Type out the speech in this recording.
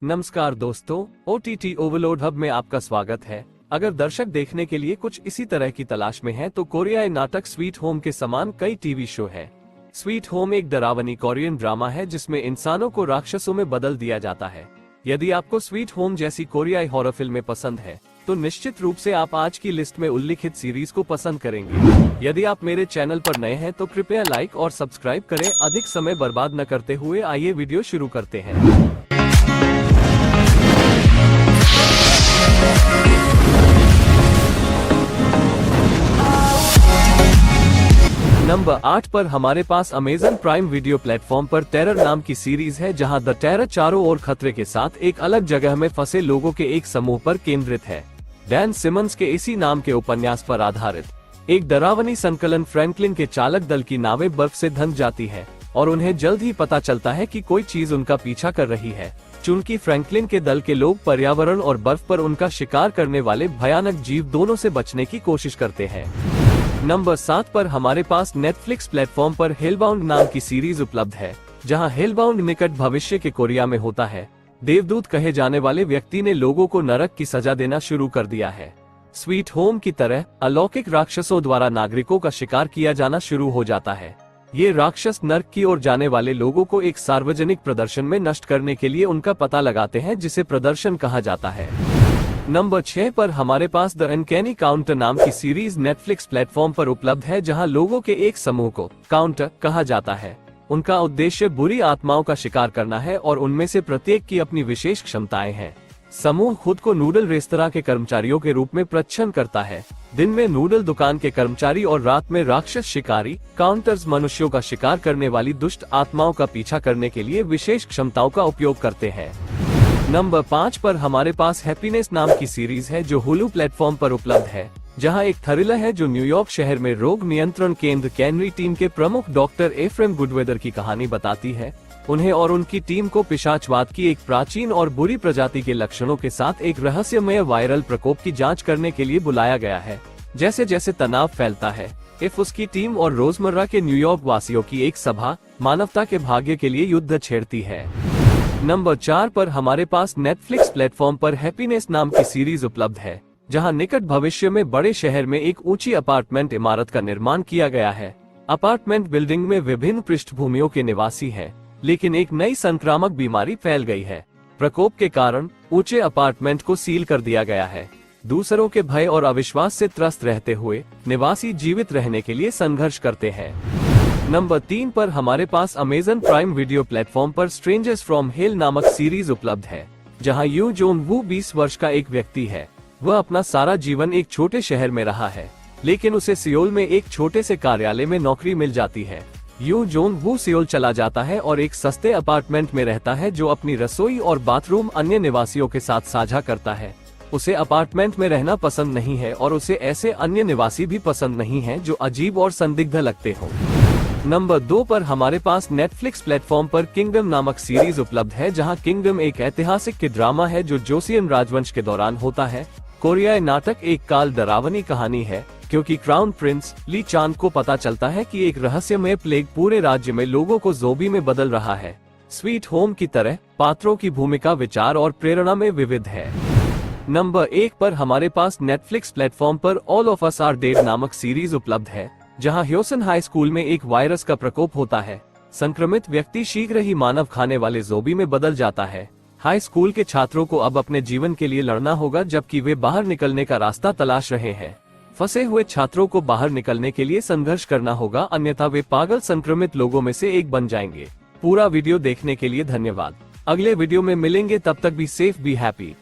नमस्कार दोस्तों, OTT overload hub में आपका स्वागत है। अगर दर्शक देखने के लिए कुछ इसी तरह की तलाश में हैं, तो कोरियाई नाटक स्वीट होम के समान कई टीवी शो हैं। स्वीट होम एक डरावनी कोरियन ड्रामा है जिसमें इंसानों को राक्षसों में बदल दिया जाता है। यदि आपको स्वीट होम जैसी कोरियाई हॉरर फिल्में पसंद है, तो निश्चित रूप से आप आज की लिस्ट में उल्लिखित सीरीज को पसंद करेंगे। यदि आप मेरे चैनल पर नए हैं तो कृपया लाइक और सब्सक्राइब करें। अधिक समय बर्बाद न करते हुए आइए वीडियो शुरू करते हैं। नंबर 8 पर हमारे पास अमेजन प्राइम वीडियो प्लेटफॉर्म पर टेरर नाम की सीरीज है, जहां द टेरर चारों ओर खतरे के साथ एक अलग जगह में फंसे लोगों के एक समूह पर केंद्रित है। डैन सिमंस के इसी नाम के उपन्यास पर आधारित एक डरावनी संकलन फ्रैंकलिन के चालक दल की नावें बर्फ से धंस जाती है और उन्हें जल्द ही पता चलता है कि कोई चीज उनका पीछा कर रही है। चूंकि फ्रैंकलिन के दल के लोग पर्यावरण और बर्फ पर उनका शिकार करने वाले भयानक जीव दोनों से बचने की कोशिश करते हैं। नंबर 7 पर हमारे पास नेटफ्लिक्स प्लेटफॉर्म पर हेलबाउंड नाम की सीरीज उपलब्ध है, जहां हेलबाउंड निकट भविष्य के कोरिया में होता है। देवदूत कहे जाने वाले व्यक्ति ने लोगों को नरक की सजा देना शुरू कर दिया है। स्वीट होम की तरह अलौकिक राक्षसों द्वारा नागरिकों का शिकार किया जाना शुरू हो जाता है। ये राक्षस नरक की ओर जाने वाले लोगों को एक सार्वजनिक प्रदर्शन में नष्ट करने के लिए उनका पता लगाते हैं, जिसे प्रदर्शन कहा जाता है। नंबर 6 पर हमारे पास द अनकैनी काउंटर नाम की सीरीज नेटफ्लिक्स प्लेटफॉर्म पर उपलब्ध है, जहां लोगों के एक समूह को काउंटर कहा जाता है। उनका उद्देश्य बुरी आत्माओं का शिकार करना है और उनमें से प्रत्येक की अपनी विशेष क्षमताएं हैं। समूह खुद को नूडल रेस्तरां के कर्मचारियों के रूप में प्रच्छन्न करता है। दिन में नूडल दुकान के कर्मचारी और रात में राक्षस शिकारी काउंटर्स मनुष्यों का शिकार करने वाली दुष्ट आत्माओं का पीछा करने के लिए विशेष क्षमताओं का उपयोग करते हैं। नंबर 5 पर हमारे पास हैप्पीनेस नाम की सीरीज है, जो हुलू प्लेटफॉर्म पर उपलब्ध है, जहां एक थ्रिलर है जो न्यूयॉर्क शहर में रोग नियंत्रण केंद्र कैनरी टीम के प्रमुख डॉक्टर एफ्रेम गुडवेदर की कहानी बताती है। उन्हें और उनकी टीम को पिशाचवाद की एक प्राचीन और बुरी प्रजाति के लक्षणों के साथ एक रहस्यमय वायरल प्रकोप की जांच करने के लिए बुलाया गया है। जैसे जैसे तनाव फैलता है, उसकी टीम और रोजमर्रा के न्यूयॉर्क वासियों की एक सभा मानवता के भाग्य के लिए युद्ध छेड़ती है। नंबर 4 पर हमारे पास नेटफ्लिक्स प्लेटफॉर्म पर हैप्पीनेस नाम की सीरीज उपलब्ध है, जहां निकट भविष्य में बड़े शहर में एक ऊंची अपार्टमेंट इमारत का निर्माण किया गया है। अपार्टमेंट बिल्डिंग में विभिन्न पृष्ठभूमियों के निवासी हैं, लेकिन एक नई संक्रामक बीमारी फैल गई है। प्रकोप के कारण ऊंचे अपार्टमेंट को सील कर दिया गया है। दूसरों के भय और अविश्वास से त्रस्त रहते हुए निवासी जीवित रहने के लिए संघर्ष करते हैं। नंबर 3 पर हमारे पास अमेजन प्राइम वीडियो प्लेटफॉर्म पर स्ट्रेंजर्स फ्रॉम हेल नामक सीरीज उपलब्ध है, जहां यू जोन वू 20 वर्ष का एक व्यक्ति है। वह अपना सारा जीवन एक छोटे शहर में रहा है, लेकिन उसे सियोल में एक छोटे से कार्यालय में नौकरी मिल जाती है। यू जोन वू सियोल चला जाता है और एक सस्ते अपार्टमेंट में रहता है, जो अपनी रसोई और बाथरूम अन्य निवासियों के साथ साझा करता है। उसे अपार्टमेंट में रहना पसंद नहीं है और उसे ऐसे अन्य निवासी भी पसंद नहीं हैं जो अजीब और संदिग्ध लगते हो। नंबर 2 पर हमारे पास नेटफ्लिक्स प्लेटफॉर्म पर किंगडम नामक सीरीज उपलब्ध है, जहां किंगडम एक ऐतिहासिक की ड्रामा है जो जोसियन राजवंश के दौरान होता है। कोरियाई नाटक एक काल डरावनी कहानी है, क्योंकि क्राउन प्रिंस ली चांग को पता चलता है कि एक रहस्यमय प्लेग पूरे राज्य में लोगों को ज़ोंबी में बदल रहा है। स्वीट होम की तरह पात्रों की भूमिका, विचार और प्रेरणा में विविध है। नंबर 1 पर हमारे पास नेटफ्लिक्स प्लेटफॉर्म पर All of Us Are Dead नामक सीरीज उपलब्ध है, जहां ह्योसन हाई स्कूल में एक वायरस का प्रकोप होता है। संक्रमित व्यक्ति शीघ्र ही मानव खाने वाले ज़ोंबी में बदल जाता है। हाई स्कूल के छात्रों को अब अपने जीवन के लिए लड़ना होगा, जबकि वे बाहर निकलने का रास्ता तलाश रहे हैं। फंसे हुए छात्रों को बाहर निकलने के लिए संघर्ष करना होगा, अन्यथा वे पागल संक्रमित लोगों में से एक बन जाएंगे। पूरा वीडियो देखने के लिए धन्यवाद। अगले वीडियो में मिलेंगे, तब तक बी सेफ, बी हैप्पी।